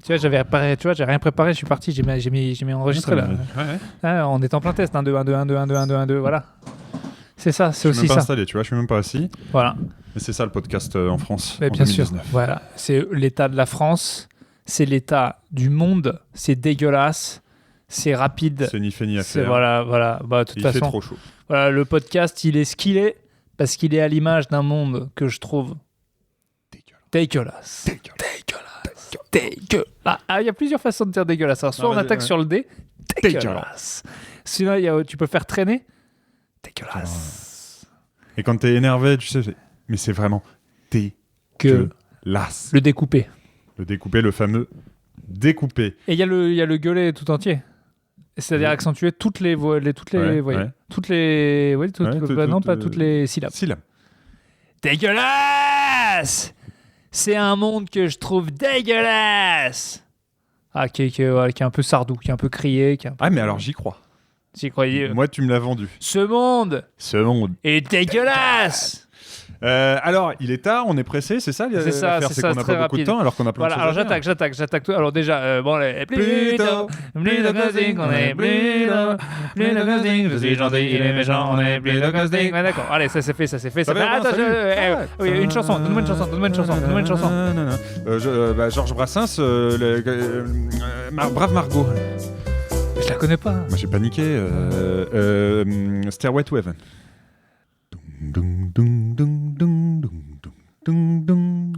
Tu vois, j'ai rien préparé, je suis parti, j'ai mis enregistré là. Ouais. Ah, on est en plein test, 1, 2, 1, 2, 1, 2, 1, 2, 1, 2, 1, 2, voilà. C'est ça, c'est aussi ça. Je suis même pas installé, tu vois, je suis même pas assis. Voilà. Et c'est ça le podcast en France. Mais en bien 2019. sûr, voilà. C'est l'état de la France, c'est l'état du monde, c'est dégueulasse, c'est rapide. C'est ni fait ni à faire. Voilà. Bah, de toute façon, il fait trop chaud. Voilà, le podcast, il est ce qu'il est parce qu'il est à l'image d'un monde que je trouve dégueulasse. Ah, il y a plusieurs façons de dire dégueulasse. Alors, soit on attaque sur le D, dégueulasse. Sinon, tu peux faire traîner, dégueulasse. Et quand t'es énervé, tu sais, mais c'est vraiment dégueulasse. Le découpé. Le découpé, le fameux découpé. Et il y a le gueulet tout entier. C'est-à-dire accentuer toutes les voyelles. Toutes les syllabes. Dégueulasse! C'est un monde que je trouve dégueulasse! Ah, qui est un peu sardou, qui est un peu crié. Ah, mais alors j'y crois. J'y croyais. Moi, tu me l'as vendu. Ce monde est dégueulasse! Alors, il est tard, on est pressé, c'est ça? C'est ça, c'est qu'on n'a pas beaucoup de temps alors qu'on a plein de choses alors à faire. j'attaque tout. Alors déjà, bon, plutôt casting, on est plutôt casting, je suis gentil, il est méchant, on est plutôt casting. Ouais, d'accord, allez, ça c'est fait. Attends, une chanson, donne-moi une chanson. Georges Brassens, Brave Margot. Je la connais pas. Moi j'ai paniqué. Stairway to Heaven. Dung, dung, dung, dung, dung, dung, dung,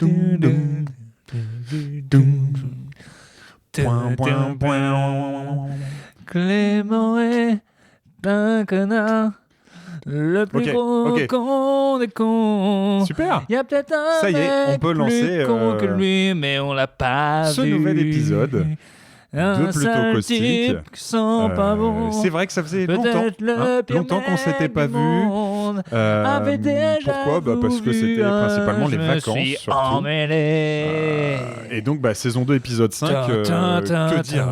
dung, dung, dung. Point, point. Clément est un connard, le plus gros con des cons. Super. Il y a peut-être un ça y est, on peut lancer plus con que lui, mais on l'a pas ce vu. nouvel épisode. De Plutôt Caustique. Pas bon. C'est vrai que ça faisait longtemps qu'on s'était pas vu. Pourquoi? Parce que c'était principalement les vacances surtout. Et donc saison 2 épisode 5 que dire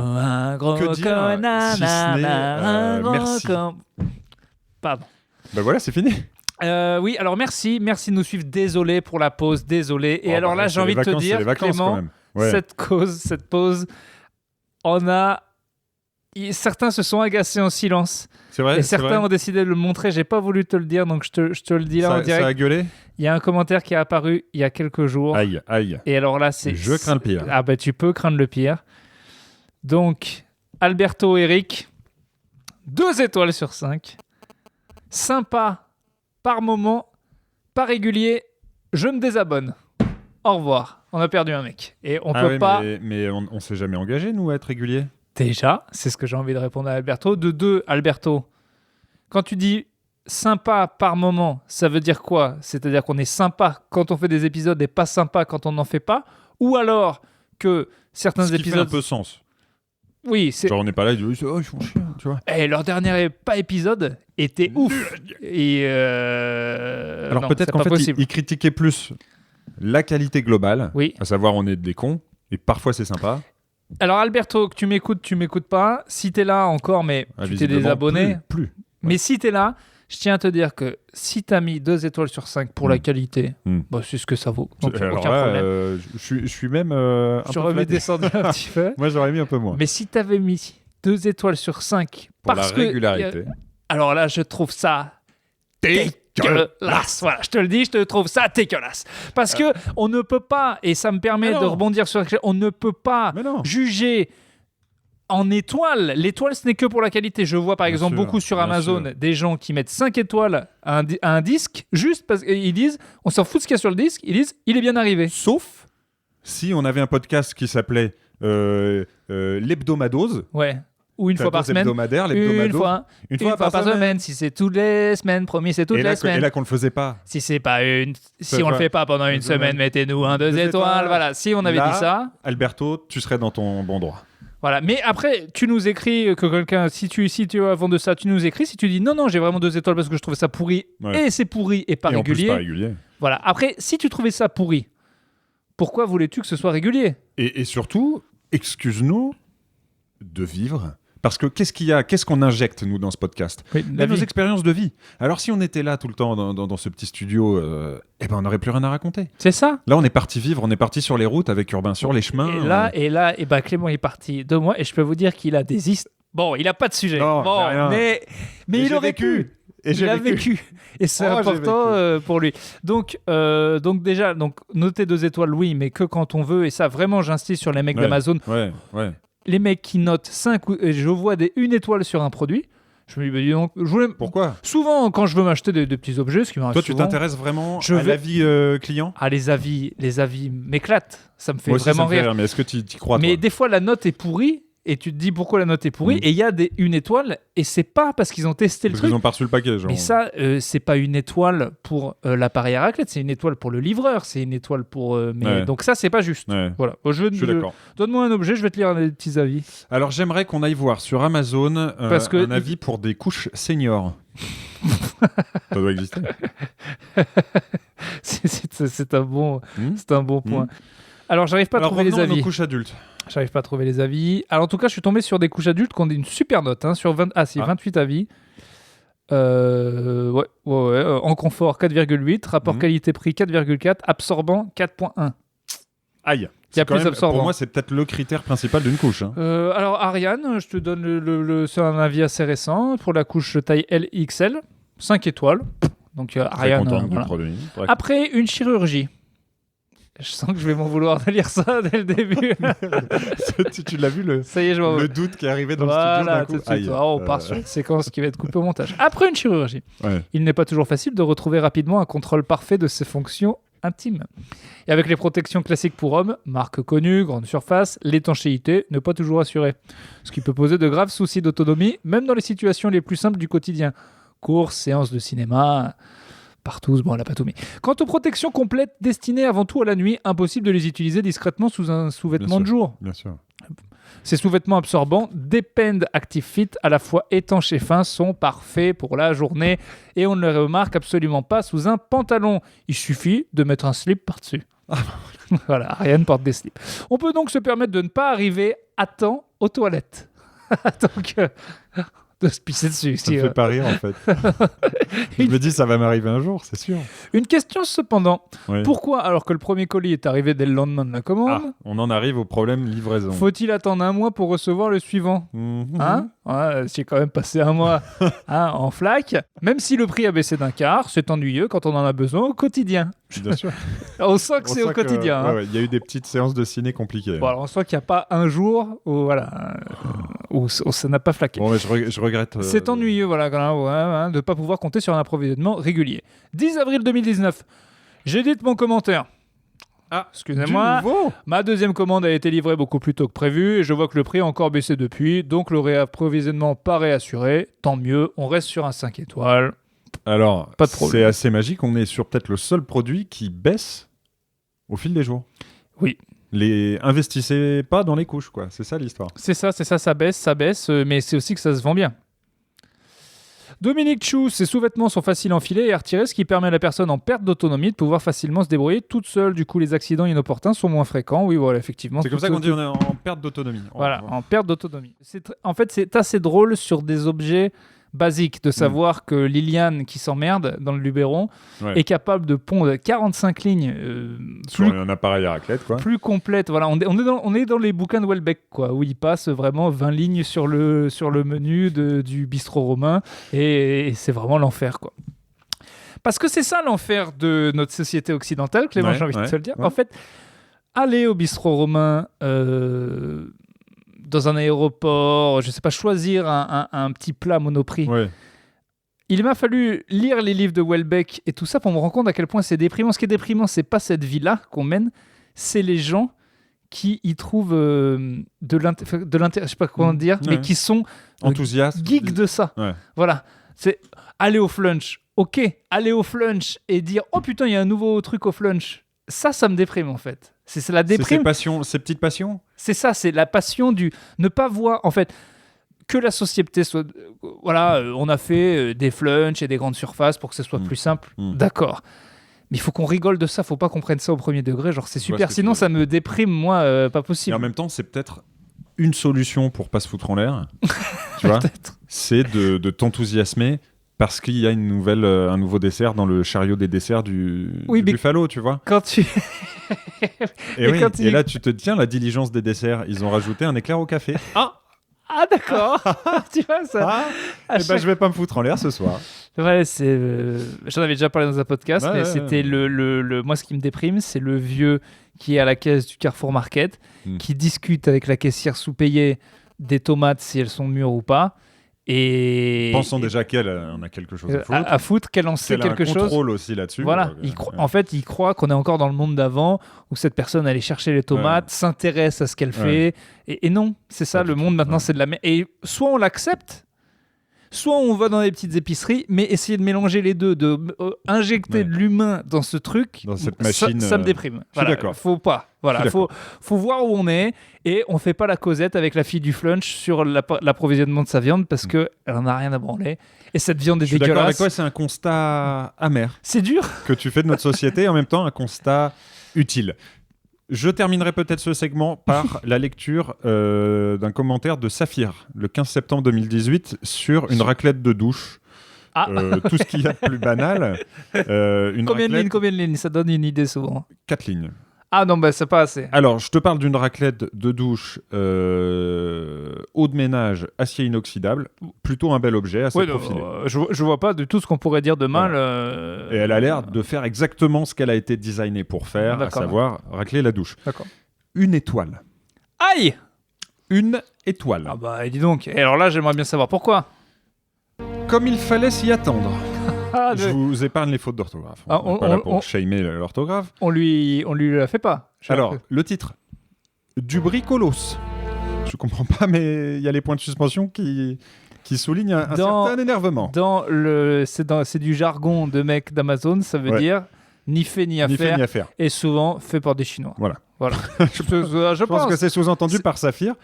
si ce n'est merci. Pardon. Voilà, c'est fini. Oui, alors merci de nous suivre. Désolé pour la pause, désolé. Et alors là, j'ai envie de te dire, Clément, cette pause, certains se sont agacés en silence. C'est vrai. Et certains ont décidé de le montrer. J'ai pas voulu te le dire, donc je te le dis là en direct. Ça a gueulé. Il y a un commentaire qui est apparu il y a quelques jours. Aïe. Et alors là, je crains le pire. Ah tu peux craindre le pire. Donc, Alberto Eric, 2 étoiles sur 5. Sympa par moment, pas régulier. Je me désabonne. Au revoir. On a perdu un mec. Et on peut pas... Mais on s'est jamais engagé, nous, à être réguliers. Déjà, c'est ce que j'ai envie de répondre à Alberto. De 2, Alberto, quand tu dis sympa par moment, ça veut dire quoi? C'est-à-dire qu'on est sympa quand on fait des épisodes et pas sympa quand on n'en fait pas? Ou alors que certains épisodes... Ce qui fait un peu sens. Oui, c'est... Genre on n'est pas là, ils disent ils font chier, tu vois. Et leur dernier épisode était ouf. Et alors non, peut-être qu'en fait, ils critiquaient plus la qualité globale, oui. À savoir on est des cons, et parfois c'est sympa. Alors Alberto, que tu m'écoutes pas, si t'es là encore, mais tu t'es désabonné. Plus. Mais si t'es là, je tiens à te dire que si t'as mis 2 étoiles sur 5 pour la qualité, c'est ce que ça vaut. Donc alors aucun problème. Je suis même un peu j'aurais descendu un petit peu. Moi j'aurais mis un peu moins. Mais si t'avais mis 2 étoiles sur 5 pour la régularité. Alors là, je trouve ça dégueulasse. Voilà, je te le dis, je te trouve ça dégueulasse. Parce que on ne peut pas, et ça me permet de rebondir sur quelque chose, on ne peut pas juger en étoiles. L'étoile, ce n'est que pour la qualité. Je vois par exemple beaucoup sur Amazon des gens qui mettent 5 étoiles à un disque juste parce qu'ils disent, on s'en fout de ce qu'il y a sur le disque, ils disent, il est bien arrivé. Sauf si on avait un podcast qui s'appelait l'hebdomadose. Ouais. Ou une fois par semaine. Une fois par semaine. Si c'est toutes les semaines, promis, c'est toutes les semaines. Et là qu'on le faisait pas. Si on le fait pas pendant une semaine, mettez-nous 2 étoiles. Voilà. Si on avait dit ça. Alberto, tu serais dans ton bon droit. Voilà. Mais après, tu nous écris que quelqu'un, si tu avant de ça, tu nous écris. Si tu dis non, j'ai vraiment 2 étoiles parce que je trouvais ça pourri et c'est pourri et pas régulier. En plus, pas régulier. Voilà. Après, si tu trouvais ça pourri, pourquoi voulais-tu que ce soit régulier? Et surtout, excuse-nous de vivre. Parce que qu'est-ce qu'on injecte, nous, dans ce podcast ? Nos expériences de vie. Alors, si on était là tout le temps dans ce petit studio, on n'aurait plus rien à raconter. C'est ça. Là, on est parti vivre, on est parti sur les routes avec Urbain, sur les chemins. Et là, Clément est parti 2 mois et je peux vous dire qu'il a des histoires. Bon, il n'a pas de sujet. Non, mais il aurait pu. Il a vécu. Et c'est important pour lui. Donc déjà, noter 2 étoiles, oui, mais que quand on veut. Et ça, vraiment, j'insiste sur les mecs d'Amazon. Ouais. Les mecs qui notent 5 je vois des 1 étoile sur un produit. Je me dis, donc, pourquoi ? Souvent, quand je veux m'acheter des petits objets, ce qui m'arrive Toi, souvent, tu t'intéresses vraiment à l'avis client ? Ah, les avis m'éclatent. Ça me fait vraiment rire. Mais est-ce que tu y crois ? Mais des fois, la note est pourrie. Et tu te dis pourquoi la note est pourrie. Et il y a des 1 étoile. Et c'est pas parce qu'ils ont testé le truc. Parce qu'ils ont pas reçu le paquet. Mais ça, c'est pas 1 étoile pour l'appareil à raclette. C'est 1 étoile pour le livreur. C'est 1 étoile pour... Donc ça, c'est pas juste. Ouais. Voilà. Je suis d'accord. Donne-moi un objet, je vais te lire des petits avis. Alors, j'aimerais qu'on aille voir sur Amazon un avis pour des couches seniors. Ça doit exister. C'est un bon point. Alors, j'arrive pas à trouver les avis. Nos couches adultes. J'arrive pas à trouver les avis. Alors, en tout cas, je suis tombé sur des couches adultes qui ont une super note. Sur 28 avis. En confort, 4,8. Rapport qualité-prix, 4,4. Absorbant, 4,1. Aïe. Il y a plus absorbant. Pour moi, c'est peut-être le critère principal d'une couche. Alors, Ariane, je te donne c'est un avis assez récent. Pour la couche taille LXL, 5 étoiles. Donc, Ariane. Du produit. Après une chirurgie. Je sens que je vais m'en vouloir de lire ça dès le début. Tu l'as vu ça y est, le doute qui est arrivé dans le studio d'un coup. Aïe. On part sur une séquence qui va être coupée au montage. Après une chirurgie, il n'est pas toujours facile de retrouver rapidement un contrôle parfait de ses fonctions intimes. Et avec les protections classiques pour hommes, marque connue, grande surface, l'étanchéité n'est pas toujours assurée. Ce qui peut poser de graves soucis d'autonomie, même dans les situations les plus simples du quotidien. Courses, séances de cinéma... Partout, elle n'a pas tout mis. Quant aux protections complètes destinées avant tout à la nuit, impossible de les utiliser discrètement sous un sous-vêtement de jour. Bien sûr. Ces sous-vêtements absorbants Depend Active Fit, à la fois étanches et fins, sont parfaits pour la journée et on ne les remarque absolument pas sous un pantalon. Il suffit de mettre un slip par-dessus. Voilà, Ariane porte des slips. On peut donc se permettre de ne pas arriver à temps aux toilettes. Donc... de se pisser dessus. Ça me fait pas rire, en fait. Je me dis, ça va m'arriver un jour, c'est sûr. Une question, cependant. Oui. Pourquoi, alors que le premier colis est arrivé dès le lendemain de la commande... on en arrive au problème livraison. Faut-il attendre 1 mois pour recevoir le suivant ? J'ai quand même passé 1 mois en flac. Même si le prix a baissé d'un quart, c'est ennuyeux quand on en a besoin au quotidien. Bien sûr. On sent que c'est au quotidien. Il y a eu des petites séances de ciné compliquées. Bon, alors on sent qu'il n'y a pas un jour où ça n'a pas flaqué. Bon, mais je regrette. C'est ennuyeux, de ne pas pouvoir compter sur un approvisionnement régulier. 10 avril 2019. J'édite mon commentaire. Excusez-moi. Ma 2e commande a été livrée beaucoup plus tôt que prévu et je vois que le prix a encore baissé depuis. Donc le réapprovisionnement paraît assuré. Tant mieux, on reste sur un 5 étoiles. Alors, pas de problème. C'est assez magique. On est sur peut-être le seul produit qui baisse au fil des jours. Oui. Investissez pas dans les couches, quoi. C'est ça l'histoire. C'est ça, ça baisse, mais c'est aussi que ça se vend bien. Dominique Chou, ses sous-vêtements sont faciles à enfiler et à retirer, ce qui permet à la personne en perte d'autonomie de pouvoir facilement se débrouiller toute seule. Du coup, les accidents inopportuns sont moins fréquents. Oui, voilà, effectivement. C'est comme ça qu'on dit on est en perte d'autonomie. Voilà, en perte d'autonomie. En fait, c'est assez drôle sur des objets basique de savoir que Liliane qui s'emmerde dans le Luberon est capable de pondre 45 lignes sur un appareil à raclette, quoi. Plus complète. Voilà, on est dans les bouquins de Welbeck, quoi, où il passe vraiment 20 lignes sur le menu du bistrot romain et c'est vraiment l'enfer, quoi. Parce que c'est ça l'enfer de notre société occidentale, Clément, j'ai envie de te le dire. En fait, aller au bistrot romain dans un aéroport, je sais pas, choisir un petit plat Monoprix. Ouais. Il m'a fallu lire les livres de Welbeck et tout ça pour me rendre compte à quel point c'est déprimant. Ce qui est déprimant, c'est pas cette vie-là qu'on mène, c'est les gens qui y trouvent de l'intérêt, je sais pas comment dire, mais qui sont enthousiastes, geeks de ça. Ouais. Voilà, c'est aller au flunch. Ok, aller au flunch et dire oh putain, il y a un nouveau truc au flunch. Ça me déprime en fait. C'est la déprime. Ces petites passions. C'est ça, c'est la passion du ne pas voir en fait que la société soit. Voilà, on a fait des flunchs et des grandes surfaces pour que ce soit plus simple. D'accord. Mais il faut qu'on rigole de ça, faut pas qu'on prenne ça au premier degré. Genre c'est super, sinon ça me déprime moi, pas possible. Et en même temps, c'est peut-être une solution pour pas se foutre en l'air, tu vois, c'est de t'enthousiasmer parce qu'il y a un nouveau dessert dans le chariot des desserts du Buffalo, tu vois. Quand tu... et là, tu te tiens, la diligence des desserts, ils ont rajouté un éclair au café. Ah d'accord. Tu vois ça. Je vais pas me foutre en l'air ce soir. Ouais, j'en avais déjà parlé dans un podcast, mais c'était moi ce qui me déprime, c'est le vieux qui est à la caisse du Carrefour Market, qui discute avec la caissière sous-payée des tomates si elles sont mûres ou pas. Pensant déjà qu'elle en a quelque chose à foutre, qu'elle en sait quelque chose. Elle a un contrôle aussi là-dessus. Voilà, en fait, il croit qu'on est encore dans le monde d'avant, où cette personne allait chercher les tomates, s'intéresse à ce qu'elle fait, et non, c'est ça, le monde maintenant, c'est de la merde. Et soit on l'accepte, soit on va dans les petites épiceries, mais essayer de mélanger les deux, injecter de l'humain dans ce truc, dans cette machine, ça me déprime. Je suis d'accord. Faut pas. Voilà, faut voir où on est, et on fait pas la causette avec la fille du flunch sur l'approvisionnement de sa viande parce que elle en a rien à branler. Et cette viande est dégueulasse. Je suis d'accord avec toi, c'est un constat amer. C'est dur que tu fais de notre société, et en même temps un constat utile. Je terminerai peut-être ce segment par la lecture d'un commentaire de Saphir, le 15 septembre 2018, sur une raclette de douche. Tout ce qu'il y a de plus banal. Combien de lignes Ça donne une idée souvent. 4 lignes. Ah non, c'est pas assez. Alors, je te parle d'une raclette de douche eau de ménage, acier inoxydable. Plutôt un bel objet, assez profilé. Je vois pas de tout ce qu'on pourrait dire de mal. Et elle a l'air de faire exactement ce qu'elle a été designée pour faire, à savoir racler la douche. D'accord. Une étoile. Aïe! Une étoile. Ah bah, dis donc. Et alors là, j'aimerais bien savoir pourquoi. Comme il fallait s'y attendre. Je vous épargne les fautes d'orthographe. On n'est pas là pour shamer l'orthographe. On lui la fait pas. Alors, le titre. Du bricolos. Je comprends pas, mais il y a les points de suspension qui soulignent un certain énervement. C'est du jargon de mec d'Amazon, ça veut dire ni fait ni à faire. Et souvent fait par des Chinois. Voilà. je pense que c'est sous-entendu par Saphir.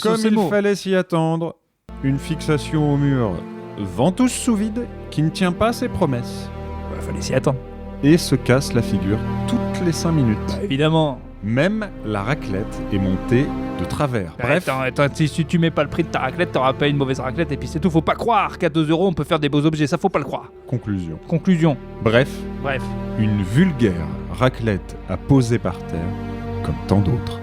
Comme il fallait s'y attendre, une fixation au mur ventouse sous vide qui ne tient pas ses promesses. Il fallait s'y attendre. Et se casse la figure toutes les 5 minutes. Évidemment. Même la raclette est montée de travers. Bref. Si tu mets pas le prix de ta raclette, t'auras pas une mauvaise raclette et puis c'est tout. Faut pas croire qu'à 2 € on peut faire des beaux objets, ça faut pas le croire. Conclusion. Bref. Une vulgaire raclette à poser par terre, comme tant d'autres.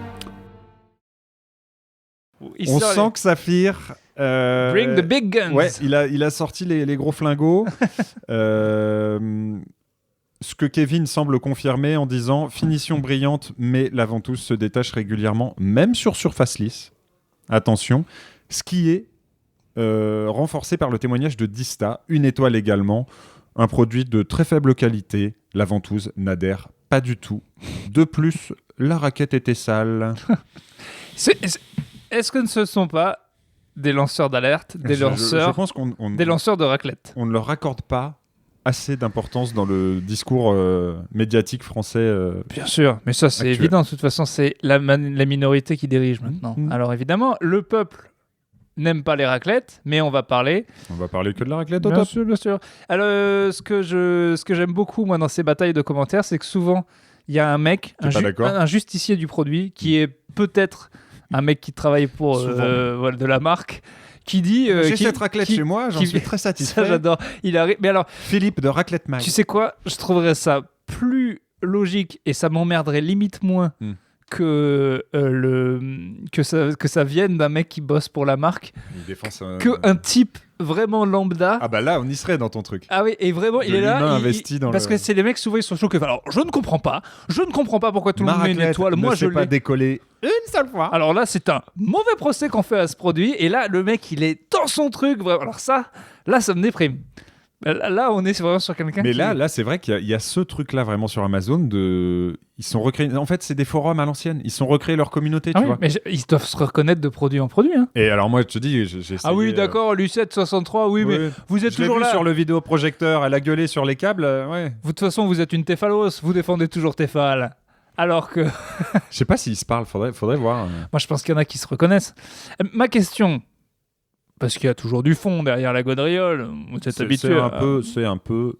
On sent que Saphir... Bring the big guns. Ouais, il a sorti les gros flingos. Ce que Kevin semble confirmer en disant finition brillante, mais la ventouse se détache régulièrement, même sur surface lisse. Attention, ce qui est renforcé par le témoignage de Dista, une étoile également, un produit de très faible qualité. La ventouse n'adhère pas du tout. De plus, la raquette était sale. Est-ce que ce ne sont pas des lanceurs d'alerte, je pense des lanceurs de raclette? On ne leur accorde pas assez d'importance dans le discours médiatique français. Bien sûr, mais ça c'est évident. De toute façon, c'est la minorité qui dirige maintenant. Alors évidemment, le peuple n'aime pas les raclettes, mais on va parler que de la raclette au bien top. Sûr, bien sûr. Alors, ce que j'aime beaucoup moi dans ces batailles de commentaires, c'est que souvent il y a un mec, un justicier du produit, qui est peut-être un mec qui travaille pour de la marque, qui dit j'ai cette raclette chez moi, j'en suis très satisfait. Ça j'adore. Il arrive. Mais alors, Philippe de Raclette Mag. Tu sais quoi? Je trouverais ça plus logique et ça m'emmerderait limite moins que ça vienne d'un mec qui bosse pour la marque, qu'un type vraiment lambda. Ah bah là on y serait dans ton truc. Ah oui, et vraiment il est là parce que c'est les mecs souvent ils sont choqués. Alors je ne comprends pas pourquoi tout le monde met une étoile. Moi je l'ai pas décollé une seule fois. Alors là c'est un mauvais procès qu'on fait à ce produit et là le mec il est dans son truc vraiment. Alors ça me déprime. Là, on est vraiment sur quelqu'un. Mais là, c'est vrai qu'il y a ce truc-là vraiment sur Amazon. Ils sont recréés. En fait, c'est des forums à l'ancienne. Ils sont recréés leur communauté, tu vois. Mais ils doivent se reconnaître de produit en produit. Hein. Et alors, moi, je te dis, j'ai essayé, ah oui, d'accord, Lucette 63, oui, mais vous êtes toujours là. Sur le vidéoprojecteur, elle a gueulé sur les câbles. Ouais. Vous, de toute façon, vous êtes une Téphalos. Vous défendez toujours Téphal. Alors que. Je sais pas s'ils se parlent. Faudrait voir. Moi, je pense qu'il y en a qui se reconnaissent. Ma question. Parce qu'il y a toujours du fond derrière la gaudriole. Vous êtes habitué. C'est un peu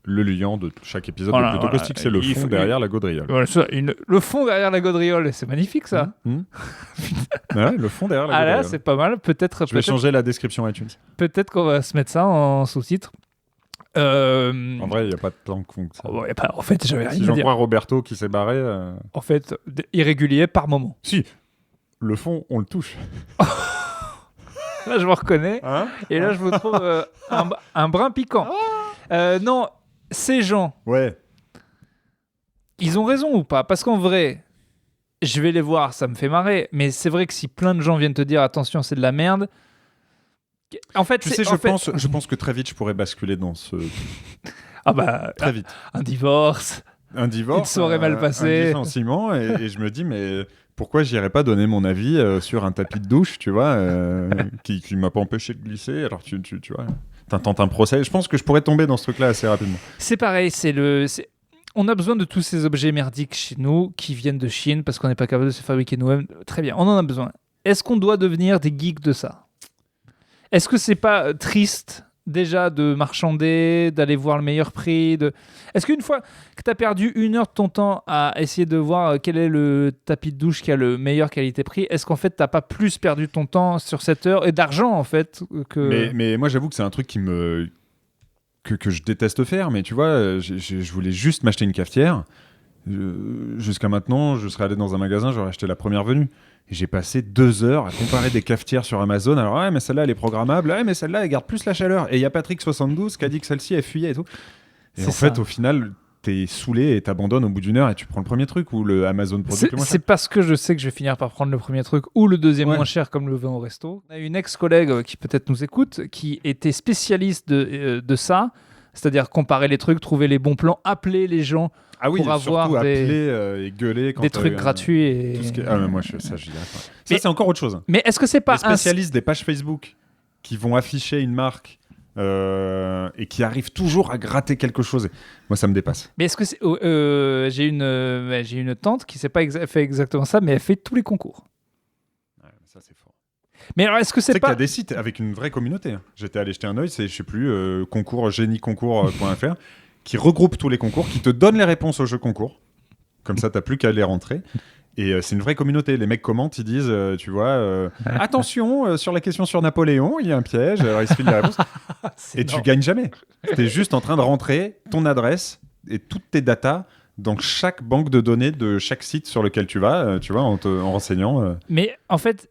le liant de chaque épisode de Plutôt Caustique. C'est le fond derrière la gaudriole. Voilà, le fond derrière la gaudriole, c'est magnifique ça. Ouais, le fond derrière la gaudriole. Là, c'est pas mal. Je vais changer la description iTunes. Peut-être qu'on va se mettre ça en sous-titre. En vrai, il n'y a pas de plan que ça. En fait, j'avais rien à dire. Si j'en crois Roberto qui s'est barré... En fait, irrégulier par moment. Si, le fond, on le touche. Là, je me reconnais. Et là, je vous trouve un brin piquant. Non, ces gens... Ouais. Ils ont raison ou pas? Parce qu'en vrai, je vais les voir, ça me fait marrer. Mais c'est vrai que si plein de gens viennent te dire « Attention, c'est de la merde », en fait, je pense que très vite, je pourrais basculer dans ce... très vite. Un divorce. Une soirée mal passée. Un licenciement. Et je me dis, mais pourquoi j'irais pas donner mon avis sur un tapis de douche, tu vois, qui m'a pas empêché de glisser. Alors, tu vois, t'intentes un procès. Je pense que je pourrais tomber dans ce truc-là assez rapidement. C'est pareil, on a besoin de tous ces objets merdiques chez nous qui viennent de Chine parce qu'on n'est pas capable de se fabriquer nous-mêmes. Très bien, on en a besoin. Est-ce qu'on doit devenir des geeks de ça? Est-ce que c'est pas triste déjà de marchander, d'aller voir le meilleur prix Est-ce qu'une fois que tu as perdu 1 heure de ton temps à essayer de voir quel est le tapis de douche qui a le meilleur qualité-prix, est-ce qu'en fait tu n'as pas plus perdu ton temps sur cette heure et d'argent en fait que... Mais moi j'avoue que c'est un truc que je déteste faire, mais tu vois, je voulais juste m'acheter une cafetière. Jusqu'à maintenant, je serais allé dans un magasin, j'aurais acheté la première venue. Et j'ai passé 2 heures à comparer des cafetières sur Amazon. Alors, ouais, mais celle-là, elle est programmable. Ouais, mais celle-là, elle garde plus la chaleur. Et il y a Patrick72 qui a dit que celle-ci, elle fuyait et tout. Et en fait, au final, t'es saoulé et t'abandonnes au bout d'1 heure et tu prends le premier truc ou le Amazon Product le moins cher. C'est parce que je sais que je vais finir par prendre le premier truc ou le deuxième moins cher comme le vin au resto. On a une ex-collègue qui peut-être nous écoute, qui était spécialiste de ça. C'est-à-dire comparer les trucs, trouver les bons plans, appeler les gens pour avoir appeler et gueuler quand des trucs gratuits. Et... Tout ce qui est... mais moi, ça, j'y arrive pas. Ça, c'est encore autre chose. Mais est-ce que c'est pas les spécialistes des pages Facebook qui vont afficher une marque et qui arrivent toujours à gratter quelque chose? Moi, ça me dépasse. Mais est-ce que c'est... j'ai une tante qui sait pas fait exactement ça, mais elle fait tous les concours. Ouais, ça, c'est fort. Mais alors, est-ce que c'est pas... qu'il y a des sites avec une vraie communauté. J'étais allé jeter un œil, c'est, je sais plus, génieconcours.fr, qui regroupe tous les concours, qui te donne les réponses aux jeux concours. Comme ça, t'as plus qu'à les rentrer. Et c'est une vraie communauté. Les mecs commentent, ils disent, tu vois, attention, sur la question sur Napoléon, il y a un piège. Alors, ils se filent les réponses. Et tu gagnes jamais. T'es juste en train de rentrer ton adresse et toutes tes datas dans chaque banque de données de chaque site sur lequel tu vas, tu vois, en renseignant. Mais en fait...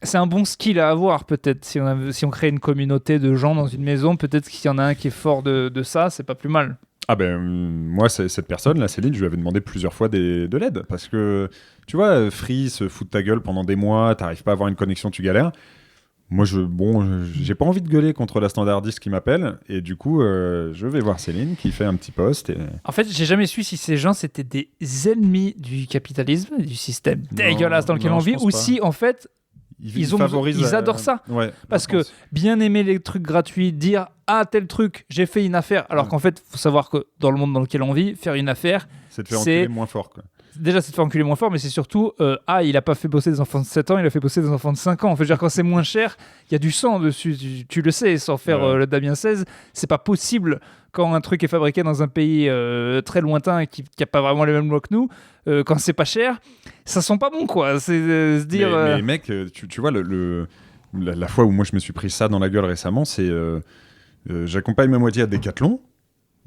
C'est un bon skill à avoir, peut-être. Si on crée une communauté de gens dans une maison, peut-être qu'il y en a un qui est fort de ça, c'est pas plus mal. Ah ben, moi, cette personne, là, Céline, je lui avais demandé plusieurs fois de l'aide. Parce que, tu vois, Free se fout de ta gueule pendant des mois, t'arrives pas à avoir une connexion, tu galères. Moi, j'ai pas envie de gueuler contre la standardiste qui m'appelle. Et du coup, je vais voir Céline qui fait un petit post. En fait, j'ai jamais su si ces gens, c'était des ennemis du capitalisme, du système dégueulasse dans lequel on vit, ou si, en fait... Ils adorent ça. Parce que bien aimer les trucs gratuits, dire tel truc, j'ai fait une affaire. Alors qu'en fait, il faut savoir que dans le monde dans lequel on vit, faire une affaire, c'est de faire enculer moins fort. Quoi. Déjà, c'est de faire enculer moins fort, mais c'est surtout il a pas fait bosser des enfants de 7 ans, il a fait bosser des enfants de 5 ans. En fait, quand c'est moins cher, il y a du sang dessus. Tu le sais, sans faire le Damien 16, c'est pas possible quand un truc est fabriqué dans un pays très lointain et qui a pas vraiment les mêmes lois que nous. Quand c'est pas cher, ça sent pas bon, quoi. C'est se dire. Mais mec, tu vois, la fois où moi je me suis pris ça dans la gueule récemment, c'est j'accompagne ma moitié à Decathlon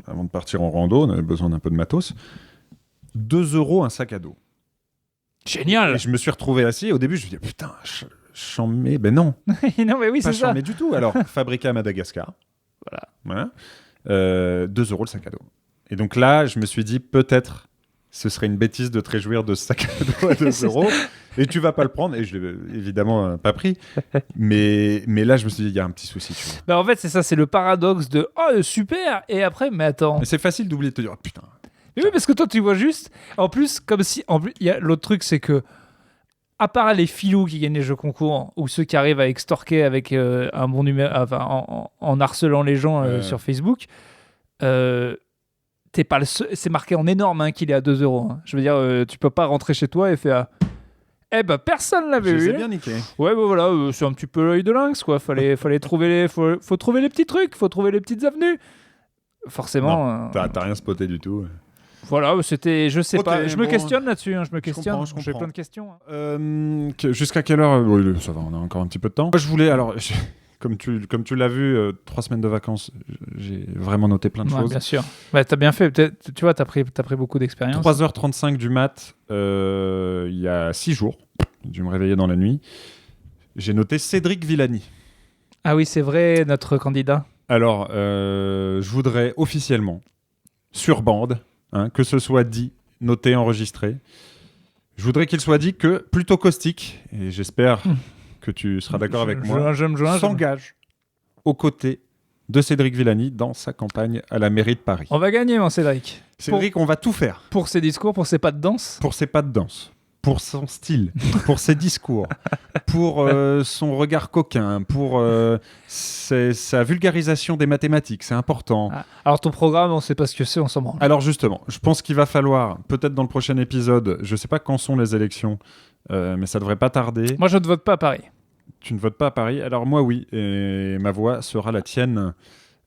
avant de partir en rando, on avait besoin d'un peu de matos. 2 € un sac à dos. Génial. Et je me suis retrouvé assis. Au début, je me dis putain, j'en mets. Ben non. Non, mais oui, pas c'est ça. Mais du tout. Alors, fabriqué à Madagascar. Voilà. 2 € le sac à dos. Et donc là, je me suis dit peut-être. Ce serait une bêtise de te réjouir de ce sac à dos à 2 €. Et tu vas pas le prendre. Et je l'ai évidemment pas pris. Mais là, je me suis dit, il y a un petit souci. Tu vois. Bah en fait, c'est ça. C'est le paradoxe de oh, super. Et après, mais attends. Mais c'est facile d'oublier de te dire, oh, putain. Mais oui, parce que toi, tu vois juste. En plus, comme si. Il y a l'autre truc, c'est que. À part les filous qui gagnent les jeux concours, ou ceux qui arrivent à extorquer avec un bon numéro. Enfin, en harcelant les gens sur Facebook. T'es pas le seul, c'est marqué en énorme qu'il est à 2 €. Hein. Je veux dire, tu peux pas rentrer chez toi et faire personne l'avait eu. C'est bien niqué. Ouais, voilà, c'est un petit peu l'œil de lynx, quoi. Faut trouver les petits trucs, faut trouver les petites avenues. forcément... T'as rien spoté du tout. Voilà, c'était... Je sais pas. Je me questionne là-dessus. Je me questionne. J'ai plein de questions. Jusqu'à quelle heure? Oui, ça va, on a encore un petit peu de temps. Moi, je voulais... Alors, comme tu l'as vu, 3 semaines de vacances, j'ai vraiment noté plein de choses. Bien sûr. T'as bien fait. Tu vois, t'as pris beaucoup d'expérience. 3h35 du mat, il y a 6 jours. J'ai dû me réveiller dans la nuit. J'ai noté Cédric Villani. Ah oui, c'est vrai, notre candidat. Alors, je voudrais officiellement, sur bande, que ce soit dit, noté, enregistré, je voudrais qu'il soit dit que plutôt caustique, et j'espère que tu seras d'accord avec moi, s'engage aux côtés de Cédric Villani dans sa campagne à la mairie de Paris. On va gagner, mon Cédric. Cédric, on va tout faire. Pour ses discours, pour ses pas de danse. Pour ses pas de danse. Pour son style, pour ses discours, pour son regard coquin, pour sa vulgarisation des mathématiques, c'est important. Alors ton programme, on ne sait pas ce que c'est, on s'en branle. Alors justement, je pense qu'il va falloir, peut-être dans le prochain épisode, je ne sais pas quand sont les élections, mais ça ne devrait pas tarder. Moi, je ne vote pas à Paris. Tu ne votes pas à Paris? Alors moi, oui, et ma voix sera la tienne.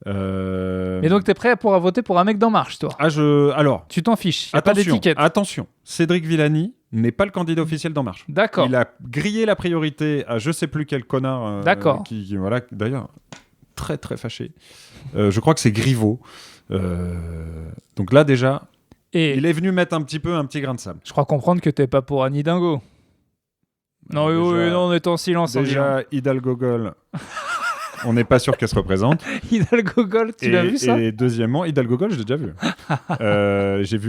Et donc, tu es prêt pour voter pour un mec d'En Marche, toi? Alors, tu t'en fiches, il n'y a pas d'étiquette. Attention, Cédric Villani n'est pas le candidat officiel d'En Marche. D'accord. Il a grillé la priorité à je sais plus quel connard. D'accord. Qui voilà, d'ailleurs, très très fâché. Je crois que c'est Griveaux. Donc là, déjà, il est venu mettre un petit grain de sable. Je crois comprendre que tu n'es pas pour Anne Hidalgo. Non, on est en silence. Déjà, Hidalgo Gol. On n'est pas sûr qu'elle se représente. Hidalgo Gol, tu l'as vu ça? Et deuxièmement, Hidalgo Gol, je l'ai déjà vu.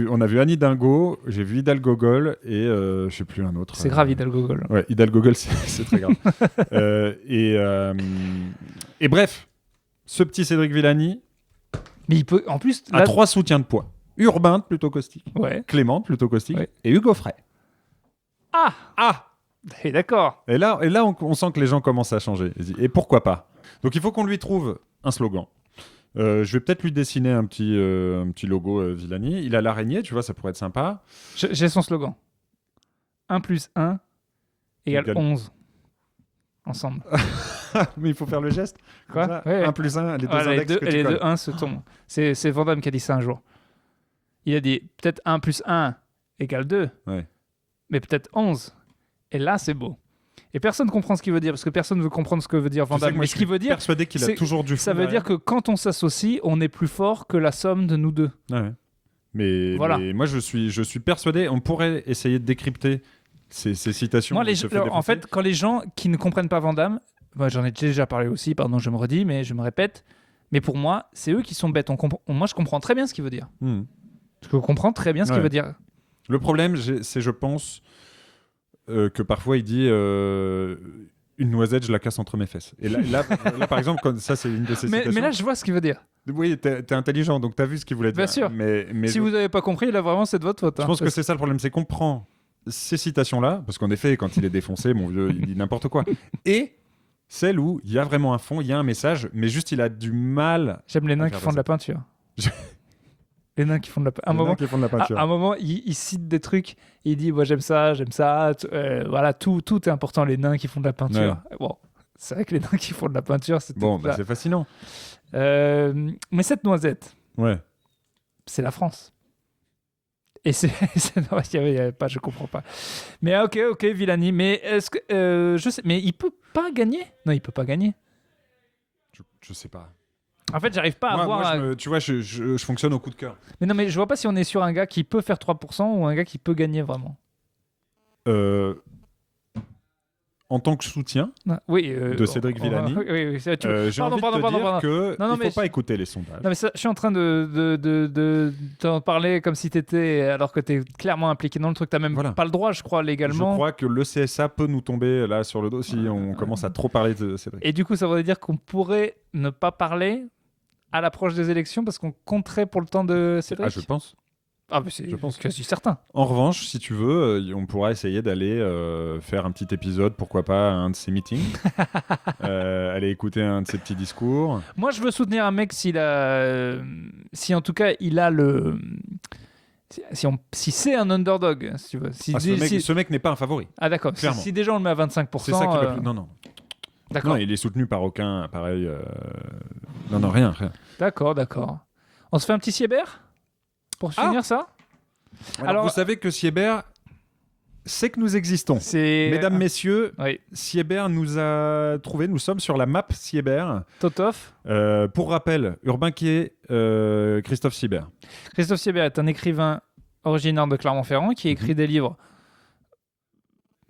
On a vu Anne Hidalgo, j'ai vu Hidalgo Gol et je sais plus un autre. C'est grave, Hidalgo Gol. Ouais, Hidalgo Gol, c'est très grave. Et bref, ce petit Cédric Villani, mais il peut, en plus, a 3 soutiens de poids. Urbain, plutôt caustique. Ouais. Clément, plutôt caustique. Ouais. Et Hugo Frey. Ah et d'accord. Et là on sent que les gens commencent à changer. Et pourquoi pas? Donc il faut qu'on lui trouve un slogan. Je vais peut-être lui dessiner un petit logo Villani. Il a l'araignée, tu vois, ça pourrait être sympa. J'ai son slogan. 1 + 1 = 11. Ensemble. Mais il faut faire le geste. Quoi? 1 + 1, les deux index que tu les colles. 2 1 se tombent. C'est Van Damme qui a dit ça un jour. Il a dit peut-être 1 + 1 = 2. Ouais. Mais peut-être 11. Et là, c'est beau. Et personne ne comprend ce qu'il veut dire, parce que personne ne veut comprendre ce que veut dire Van Damme. Mais ce qu'il veut dire, persuadé qu'il a toujours du fond. Ça veut dire que quand on s'associe, on est plus fort que la somme de nous deux. Ouais. Mais moi, je suis persuadé, on pourrait essayer de décrypter ces citations. Moi, en fait, quand les gens qui ne comprennent pas Van Damme, j'en ai déjà parlé aussi, pardon, je me redis, mais je me répète, mais pour moi, c'est eux qui sont bêtes. Moi, je comprends très bien ce qu'il veut dire. Je comprends très bien ce qu'il veut dire. Le problème, c'est, je pense... que parfois il dit une noisette, je la casse entre mes fesses. Et là par exemple, ça c'est une de ses citations. Mais là, je vois ce qu'il veut dire. Oui, t'es intelligent, donc t'as vu ce qu'il voulait dire. Bien sûr. Mais si vous n'avez pas compris, là vraiment, c'est de votre faute. Je pense que c'est ça le problème, c'est qu'on prend ces citations-là, parce qu'en effet, quand il est défoncé, mon vieux, il dit n'importe quoi. Et celle où il y a vraiment un fond, il y a un message, mais juste il a du mal. J'aime les nains qui font de la peinture. Les nains qui font de la peinture. À un moment, il cite des trucs. Il dit j'aime ça. Voilà, tout est important. Les nains qui font de la peinture. Ouais. Bon, c'est vrai que les nains qui font de la peinture, c'est c'est fascinant. Mais cette noisette, c'est la France. Et je comprends pas. Mais ok, Villani. Mais est-ce que je sais, mais il peut pas gagner? Non, il peut pas gagner. Je sais pas. En fait, j'arrive pas à voir. Tu vois, je fonctionne au coup de cœur. Mais non, mais je vois pas si on est sur un gars qui peut faire 3% ou un gars qui peut gagner vraiment. En tant que soutien de Cédric Villani, j'ai envie de te dire qu'il ne faut pas écouter les sondages. Non, mais ça, je suis en train de t'en parler comme si t'étais, alors que t'es clairement impliqué dans le truc. T'as même pas le droit, je crois, légalement. Je crois que le CSA peut nous tomber là sur le dos si on commence à trop parler de Cédric. Et du coup, ça voudrait dire qu'on pourrait ne pas parler à l'approche des élections parce qu'on compterait pour le temps de Cédric. Je pense. Je pense que c'est certain. En revanche, si tu veux, on pourra essayer d'aller faire un petit épisode, pourquoi pas un de ses meetings, aller écouter un de ses petits discours. Moi, je veux soutenir un mec si en tout cas il a le... Si c'est un underdog, si tu veux. Ce mec n'est pas un favori. Ah d'accord. Si déjà on le met à 25%. C'est ça qui va plus... Non. D'accord. Non, il est soutenu par aucun appareil. Non, rien. D'accord. On se fait un petit Siebert pour finir ça. Alors, vous savez que Siebert sait que nous existons. Mesdames, messieurs, Siebert nous a trouvé. Nous sommes sur la map Siebert. Totof. Pour rappel, Urbain qui est Christophe Siebert. Christophe Siebert est un écrivain originaire de Clermont-Ferrand qui écrit des livres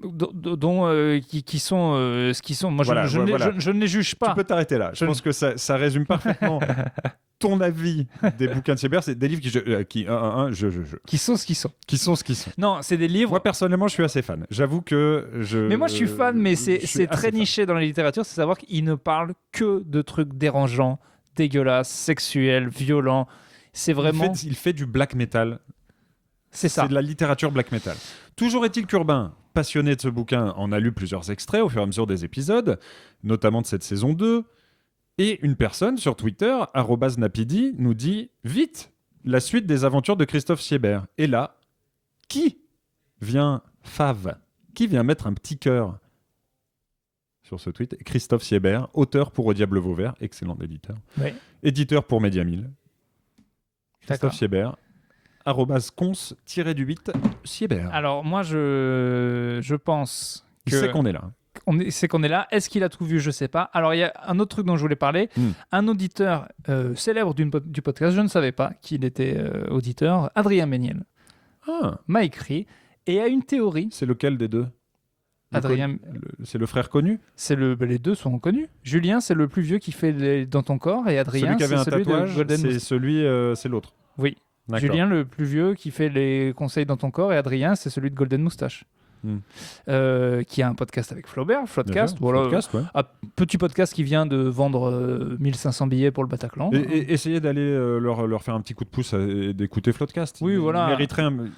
qui sont ce qu'ils sont. Moi, je ne les juge pas. Tu peux t'arrêter là. Je pense que ça résume parfaitement ton avis des bouquins de Siebert. C'est des livres qui sont ce qu'ils sont. Qui sont ce qu'ils sont. Non, c'est des livres. Moi, personnellement, je suis assez fan. J'avoue que Mais moi, je suis fan, mais c'est très niché dans la littérature. C'est savoir qu'il ne parle que de trucs dérangeants, dégueulasses, sexuels, violents. C'est vraiment. Il fait du black metal. C'est ça. C'est de la littérature black metal. Toujours est-il qu'Urbain, passionné de ce bouquin, en a lu plusieurs extraits au fur et à mesure des épisodes, notamment de cette saison 2. Et une personne sur Twitter, @napidi, nous dit « Vite, la suite des aventures de Christophe Siebert ». Et là, qui vient mettre un petit cœur sur ce tweet? Christophe Siebert, auteur pour Au Diable Vauvert, excellent éditeur. Oui. Éditeur pour Média 1000. Christophe Siebert. @cons-8 Siebert. Alors moi je pense que c'est qu'on est là. C'est qu'on est là. Est-ce qu'il a tout vu? Je sais pas. Alors il y a un autre truc dont je voulais parler. Un auditeur célèbre du podcast, je ne savais pas qu'il était auditeur, Adrien Méniel, m'a écrit et a une théorie. C'est lequel des deux? Adrien, c'est le frère connu? Les deux sont connus. Julien, c'est le plus vieux qui fait Dans ton corps, et Adrien, celui qui avait un tatouage, c'est l'autre. Oui. D'accord. Julien, le plus vieux, qui fait les conseils Dans ton corps, et Adrien, c'est celui de Golden Moustache. Qui a un podcast avec Flaubert, Floodcast. Voilà. Floodcast, ouais. Un petit podcast qui vient de vendre 1500 billets pour le Bataclan. Et essayez d'aller leur faire un petit coup de pouce et d'écouter Floodcast. Oui, voilà.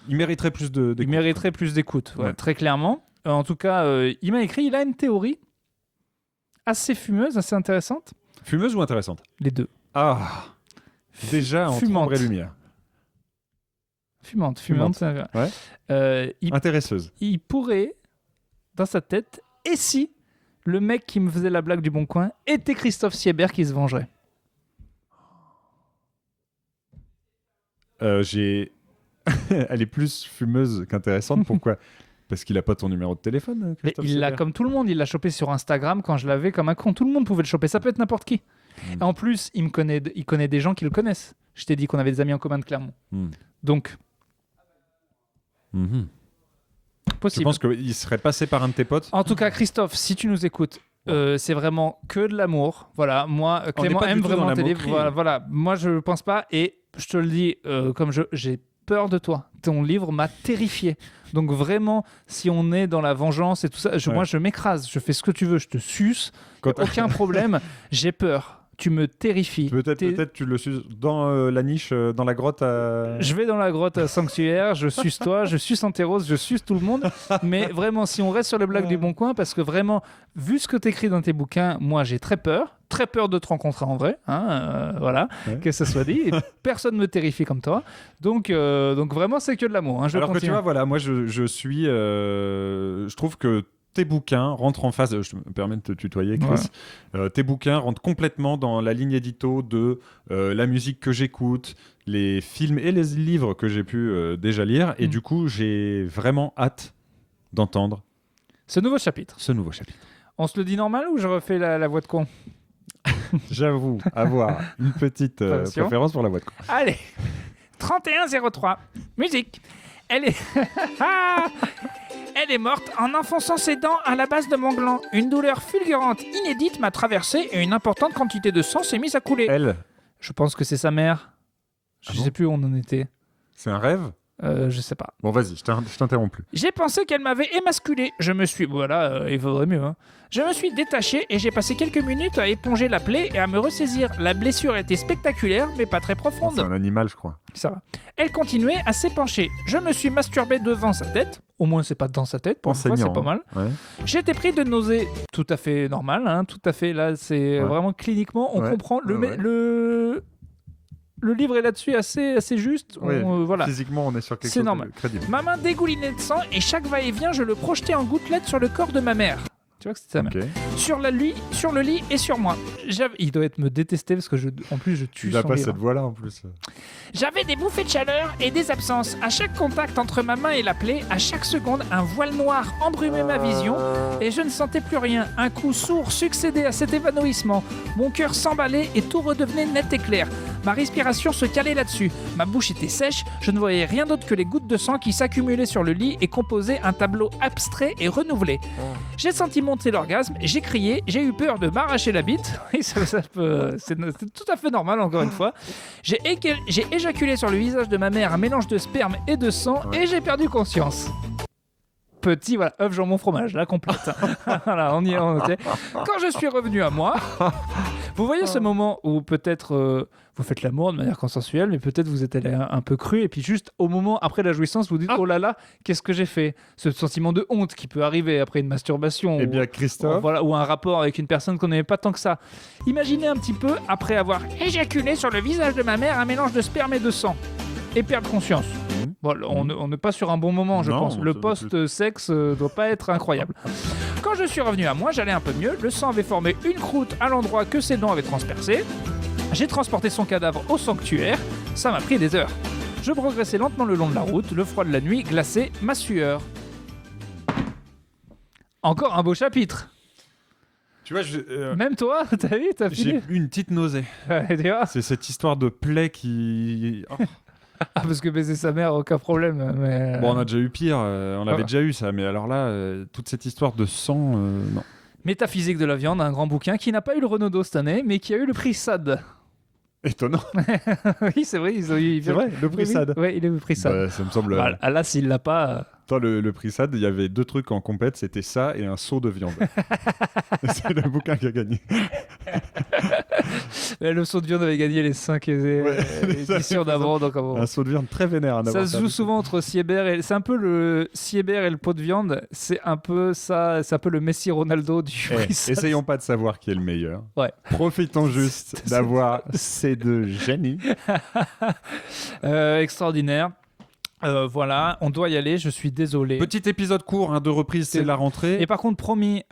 Il mériterait plus d'écoute. Il mériterait plus d'écoute, très clairement. En tout cas, il m'a écrit, il a une théorie assez fumeuse, assez intéressante. Fumeuse ou intéressante? Les deux. Ah, déjà entre ombre et lumière. Fumante. Ouais. Intéresseuse. Il pourrait, dans sa tête, et si le mec qui me faisait la blague du Bon Coin était Christophe Siebert qui se vengerait? Elle est plus fumeuse qu'intéressante. Pourquoi? Parce qu'il n'a pas ton numéro de téléphone, Christophe Siebert. Il l'a comme tout le monde. Il l'a chopé sur Instagram quand je l'avais comme un con. Tout le monde pouvait le choper. Ça peut être n'importe qui. Et en plus, il connaît des gens qui le connaissent. Je t'ai dit qu'on avait des amis en commun de Clermont. Donc... Possible. Je pense qu'il serait passé par un de tes potes. En tout cas, Christophe, si tu nous écoutes, c'est vraiment que de l'amour. Voilà, moi, Clément aime vraiment tes livres. Voilà, moi, je ne pense pas. Et je te le dis, j'ai peur de toi. Ton livre m'a terrifié. Donc vraiment, si on est dans la vengeance et tout ça, moi, je m'écrase. Je fais ce que tu veux. Je te suce. Aucun problème. J'ai peur. Tu me terrifies. Peut-être tu le suces dans la niche, dans la grotte. Je vais dans la grotte sanctuaire, je suce toi, je suce Anteros, je suce tout le monde. Mais vraiment, si on reste sur les blagues du Bon Coin, parce que vraiment, vu ce que tu écris dans tes bouquins, moi j'ai très peur de te rencontrer en vrai. Voilà, que ça soit dit. Et personne ne me terrifie comme toi. Donc vraiment, c'est que de l'amour. Alors que tu vois, voilà, moi je trouve que tes bouquins rentrent en phase, je me permets de te tutoyer, Chris, tes bouquins rentrent complètement dans la ligne édito de la musique que j'écoute, les films et les livres que j'ai pu déjà lire, et du coup, j'ai vraiment hâte d'entendre ce nouveau chapitre. On se le dit normal ou je refais la voix de con? J'avoue avoir une petite préférence pour la voix de con. Allez, 3103, musique. Elle est morte en enfonçant ses dents à la base de mon gland. Une douleur fulgurante, inédite m'a traversé et une importante quantité de sang s'est mise à couler. Elle? Je pense que c'est sa mère. Je sais plus où on en était. C'est un rêve? Je sais pas. Bon, vas-y, je t'interromps plus. J'ai pensé qu'elle m'avait émasculé. Voilà, il faudrait mieux. Je me suis détaché et j'ai passé quelques minutes à éponger la plaie et à me ressaisir. La blessure était spectaculaire, mais pas très profonde. C'est un animal, je crois. Ça va. Elle continuait à s'épancher. Je me suis masturbé devant sa tête. Au moins, c'est pas dans sa tête. Pour une fois, c'est pas mal. Ouais. J'étais pris de nausées. Tout à fait normal. Tout à fait. Là, c'est vraiment cliniquement, on comprend. Le livre est là-dessus assez juste. Voilà. Physiquement, on est sur quelque chose de crédible. Ma main dégoulinait de sang et chaque va-et-vient, je le projetais en gouttelettes sur le corps de ma mère. Tu vois que c'était sa mère. Sur le lit et sur moi. Il doit me détester parce que en plus je tue son livre. Il n'a pas cette voix-là en plus. J'avais des bouffées de chaleur et des absences. À chaque contact entre ma main et la plaie, à chaque seconde, un voile noir embrumait ma vision et je ne sentais plus rien. Un coup sourd succédait à cet évanouissement. Mon cœur s'emballait et tout redevenait net et clair. Ma respiration se calait là-dessus. Ma bouche était sèche, je ne voyais rien d'autre que les gouttes de sang qui s'accumulaient sur le lit et composaient un tableau abstrait et renouvelé. J'ai senti monter l'orgasme, j'ai crié, j'ai eu peur de m'arracher la bite. C'est tout à fait normal, encore une fois. J'ai éjaculé sur le visage de ma mère un mélange de sperme et de sang et j'ai perdu conscience. Petit, voilà, œuf, jambon, fromage, la complète. Voilà, on y est, okay. Quand je suis revenu à moi, vous voyez ce moment où peut-être vous faites l'amour de manière consensuelle, mais peut-être vous êtes allé un peu cru, et puis juste au moment après la jouissance, vous dites oh là là, qu'est-ce que j'ai fait ? Ce sentiment de honte qui peut arriver après une masturbation. Eh bien, Christophe. Ou un rapport avec une personne qu'on n'aimait pas tant que ça. Imaginez un petit peu, après avoir éjaculé sur le visage de ma mère un mélange de sperme et de sang, et perdre conscience. Bon, on n'est pas sur un bon moment, je pense. Le post-sexe doit pas être incroyable. Quand je suis revenu à moi, j'allais un peu mieux. Le sang avait formé une croûte à l'endroit que ses dents avaient transpercé. J'ai transporté son cadavre au sanctuaire. Ça m'a pris des heures. Je progressais lentement le long de la route. Le froid de la nuit glaçait ma sueur. Encore un beau chapitre. Tu vois, même toi, t'as vu, t'as fini. J'ai eu une petite nausée. C'est cette histoire de plaie qui... Oh. Ah, parce que baiser sa mère, aucun problème. Mais... Bon, on a déjà eu pire, on avait déjà eu ça, mais alors là, toute cette histoire de sang, non. Métaphysique de la viande, un grand bouquin qui n'a pas eu le Renaudot cette année, mais qui a eu le prix SAD. Étonnant. Oui, c'est vrai. C'est vrai, le prix SAD. Oui, il a eu le prix SAD. Bah, ça me semble... Voilà, là, s'il l'a pas... Attends, le prix SAD, il y avait 2 trucs en compète, c'était ça et un seau de viande. C'est le bouquin qui a gagné. Le seau de viande avait gagné les 5 éditions d'avant. Donc, un seau de viande très vénère. Ça se joue souvent entre Sieber et... C'est un peu le Sieber et le pot de viande. C'est un peu ça. C'est un peu le Messi Ronaldo du prix SAD. Essayons pas de savoir qui est le meilleur. Ouais. Profitons juste d'avoir ces 2 génies. Extraordinaire. Voilà, on doit y aller, je suis désolé. Petit épisode court, 2 reprises, c'est la rentrée. Et par contre, promis,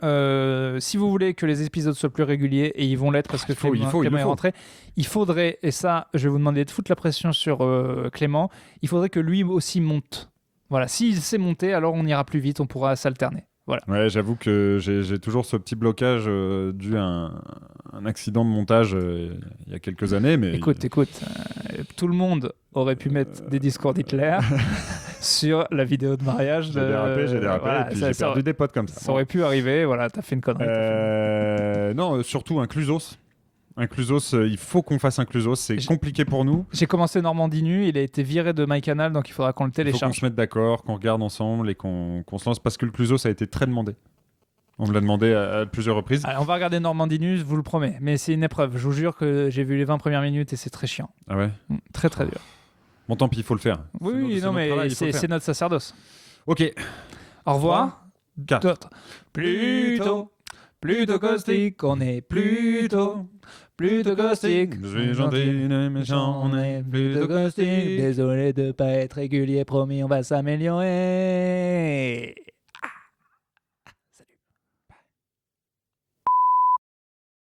si vous voulez que les épisodes soient plus réguliers, et ils vont l'être parce que Clément est rentré, il faudrait, et ça, je vais vous demander de foutre la pression sur Clément, il faudrait que lui aussi monte. Voilà, s'il sait monter, alors on ira plus vite, on pourra s'alterner. Voilà. Ouais, j'avoue que j'ai toujours ce petit blocage dû à un accident de montage il y a quelques années. Mais écoute, tout le monde aurait pu mettre des discours d'Hitler sur la vidéo de mariage. J'ai dérapé, voilà, et puis j'ai perdu des potes comme ça. Ça aurait pu arriver, voilà, t'as fait une connerie. Non, surtout un Clusos. Un Clusos, il faut qu'on fasse un Clusos, c'est compliqué pour nous. J'ai commencé Normandie Nu, il a été viré de MyCanal, donc il faudra qu'on le télécharge. Il faut qu'on se mette d'accord, qu'on regarde ensemble et qu'on se lance, parce que le Clusos a été très demandé. On me l'a demandé à plusieurs reprises. Allez, on va regarder Normandie Nu, je vous le promets, mais c'est une épreuve. Je vous jure que j'ai vu les 20 premières minutes et c'est très chiant. Ah ouais ? Très très dur. Bon, tant pis, il faut le faire. Oui, non, mais c'est notre sacerdoce. Ok. Au revoir. 4. Plutôt caustique, on est plutôt caustique. Je suis gentil, méchant, on est plutôt caustique. Désolé de pas être régulier, promis, on va s'améliorer.